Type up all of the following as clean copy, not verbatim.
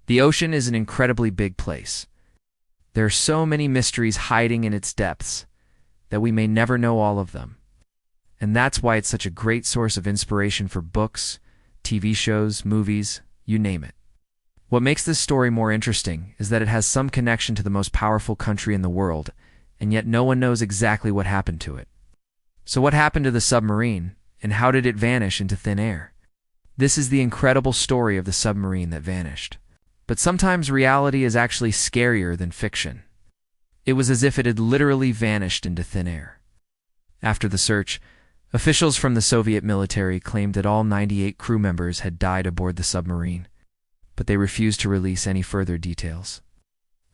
The ocean is an incredibly big place. There are so many mysteries hiding in its depths that we may never know all of them. And that's why it's such a great source of inspiration for books, TV shows, movies, you name it. What makes this story more interesting is that it has some connection to the most powerful country in the world, and yet no one knows exactly what happened to it. So what happened to the submarine, and how did it vanish into thin air? This is the incredible story of the submarine that vanished. But sometimes reality is actually scarier than fiction. It was as if it had literally vanished into thin air. After the search, officials from the Soviet military claimed that all 98 crew members had died aboard the submarine, but they refused to release any further details.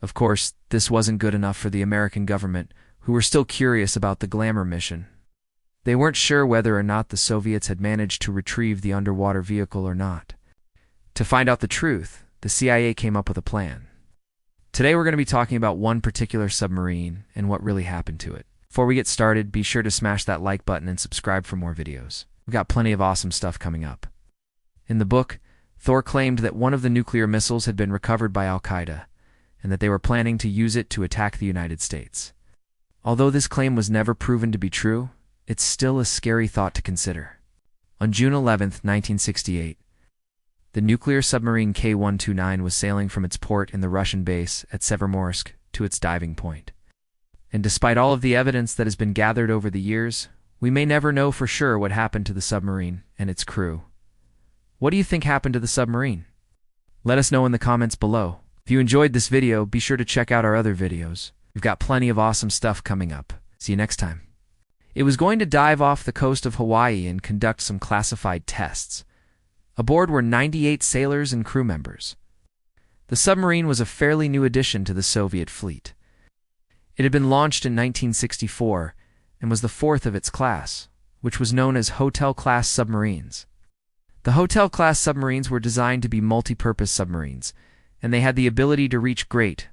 Of course, this wasn't good enough for the American government, who were still curious about the Glomar mission. They weren't sure whether or not the Soviets had managed to retrieve the underwater vehicle or not. To find out the truth, the CIA came up with a plan. Today we're going to be talking about one particular submarine and what really happened to it. Before we get started, be sure to smash that like button and subscribe for more videos. We've got plenty of awesome stuff coming up. In the book, Thor claimed that one of the nuclear missiles had been recovered by Al-Qaeda, and that they were planning to use it to attack the United States. Although this claim was never proven to be true, it's still a scary thought to consider. On June 11, 1968, the nuclear submarine K-129 was sailing from its port in the Russian base at Severomorsk to its diving point. And despite all of the evidence that has been gathered over the years, we may never know for sure what happened to the submarine and its crew. What do you think happened to the submarine? Let us know in the comments below. If you enjoyed this video, be sure to check out our other videos. We've got plenty of awesome stuff coming up. See you next time. It was going to dive off the coast of Hawaii and conduct some classified tests. Aboard were 98 sailors and crew members. The submarine was a fairly new addition to the Soviet fleet. It had been launched in 1964 and was the fourth of its class, which was known as Hotel-class submarines. The Hotel-class submarines were designed to be multi-purpose submarines, and they had the ability to reach great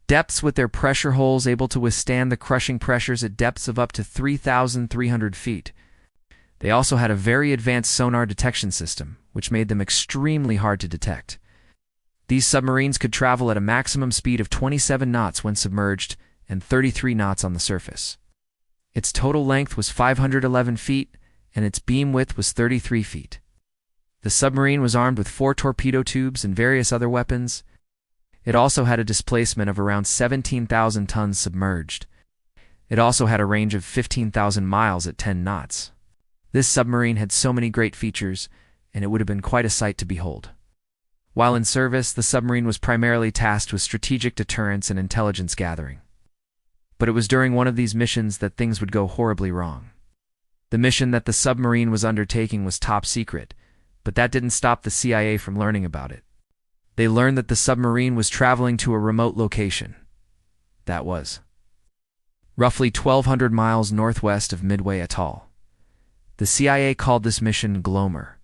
depths with their pressure holes able to withstand the crushing pressures at depths of up to 3,300 feet. They also had a very advanced sonar detection system, which made them extremely hard to detect. These submarines could travel at a maximum speed of 27 knots when submerged and 33 knots on the surface. Its total length was 511 feet, and its beam width was 33 feet. The submarine was armed with 4 torpedo tubes and various other weapons. It also had a displacement of around 17,000 tons submerged. It also had a range of 15,000 miles at 10 knots. This submarine had so many great features, and it would have been quite a sight to behold. While in service, the submarine was primarily tasked with strategic deterrence and intelligence gathering. But it was during one of these missions that things would go horribly wrong. The mission that the submarine was undertaking was top secret, but that didn't stop the CIA from learning about it. They learned that the submarine was traveling to a remote location. That was roughly 1,200 miles northwest of Midway Atoll. The CIA called this mission Glomar.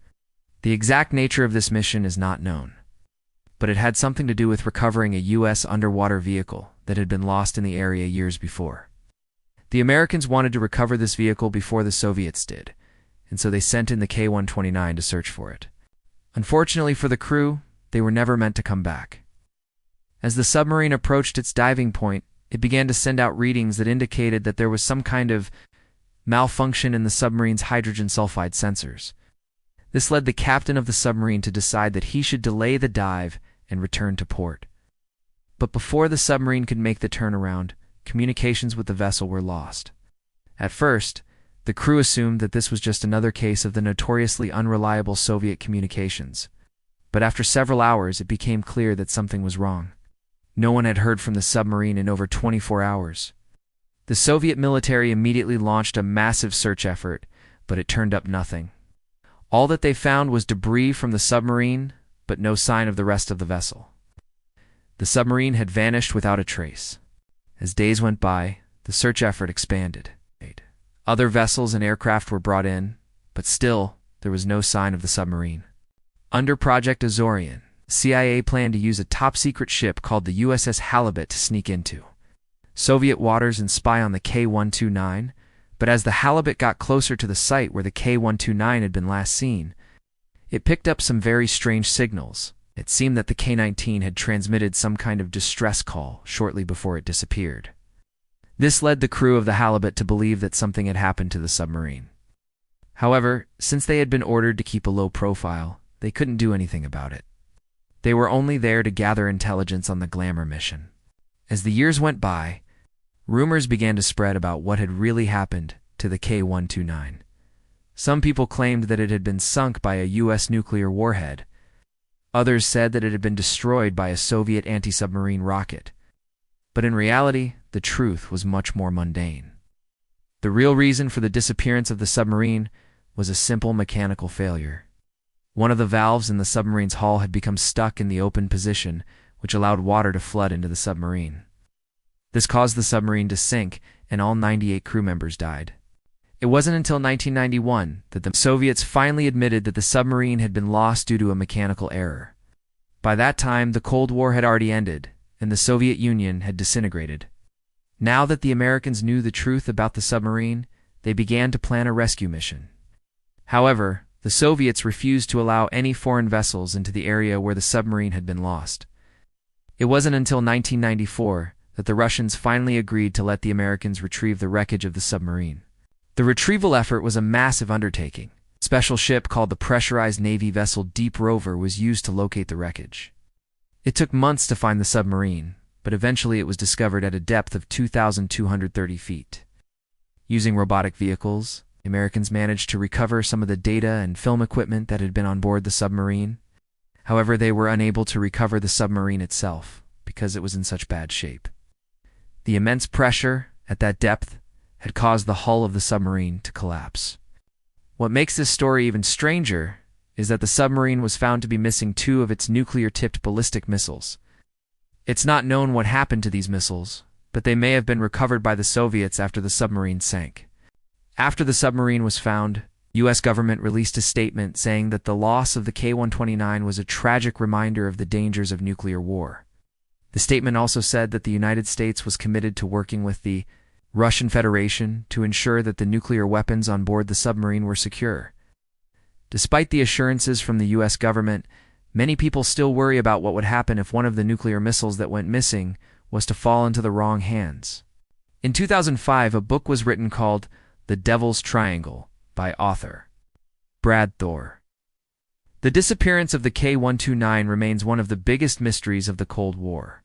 The exact nature of this mission is not known, but it had something to do with recovering a U.S. underwater vehicle that had been lost in the area years before. The Americans wanted to recover this vehicle before the Soviets did, and so they sent in the K-129 to search for it. Unfortunately for the crew, they were never meant to come back. As the submarine approached its diving point, it began to send out readings that indicated that there was some kind of malfunction in the submarine's hydrogen sulfide sensors. This led the captain of the submarine to decide that he should delay the dive and return to port. But before the submarine could make the turnaround, communications with the vessel were lost. At first, the crew assumed that this was just another case of the notoriously unreliable Soviet communications. But after several hours, it became clear that something was wrong. No one had heard from the submarine in over 24 hours. The Soviet military immediately launched a massive search effort, but it turned up nothing. All that they found was debris from the submarine, but no sign of the rest of the vessel. The submarine had vanished without a trace. As days went by, the search effort expanded. Other vessels and aircraft were brought in, but still, there was no sign of the submarine. Under Project Azorian, the CIA planned to use a top-secret ship called the USS Halibut to sneak into Soviet waters and spy on the K-129, but as the Halibut got closer to the site where the K-129 had been last seen, it picked up some very strange signals, It seemed that the K-19 had transmitted some kind of distress call shortly before it disappeared. This led the crew of the Halibut to believe that something had happened to the submarine. However, since they had been ordered to keep a low profile, they couldn't do anything about it. They were only there to gather intelligence on the Glomar mission. As the years went by, rumors began to spread about what had really happened to the K-129. Some people claimed that it had been sunk by a U.S. nuclear warhead. Others said that it had been destroyed by a Soviet anti-submarine rocket. But in reality, the truth was much more mundane. The real reason for the disappearance of the submarine was a simple mechanical failure. One of the valves in the submarine's hull had become stuck in the open position, which allowed water to flood into the submarine. This caused the submarine to sink, and all 98 crew members died. It wasn't until 1991 that the Soviets finally admitted that the submarine had been lost due to a mechanical error. By that time, the Cold War had already ended, and the Soviet Union had disintegrated. Now that the Americans knew the truth about the submarine, they began to plan a rescue mission. However, the Soviets refused to allow any foreign vessels into the area where the submarine had been lost. It wasn't until 1994 that the Russians finally agreed to let the Americans retrieve the wreckage of the submarine. The retrieval effort was a massive undertaking. A special ship called the pressurized Navy vessel Deep Rover was used to locate the wreckage. It took months to find the submarine, but eventually it was discovered at a depth of 2,230 feet. Using robotic vehicles, the Americans managed to recover some of the data and film equipment that had been on board the submarine. However, they were unable to recover the submarine itself because it was in such bad shape. The immense pressure at that depth had caused the hull of the submarine to collapse. What makes this story even stranger is that the submarine was found to be missing 2 of its nuclear-tipped ballistic missiles. It's not known what happened to these missiles, but they may have been recovered by the Soviets after the submarine sank. After the submarine was found, the U.S. government released a statement saying that the loss of the K-129 was a tragic reminder of the dangers of nuclear war. The statement also said that the United States was committed to working with the Russian Federation to ensure that the nuclear weapons on board the submarine were secure. Despite the assurances from the U.S. government, many people still worry about what would happen if one of the nuclear missiles that went missing was to fall into the wrong hands. In 2005, a book was written called The Devil's Triangle by author Brad Thor. The disappearance of the K-129 remains one of the biggest mysteries of the Cold War.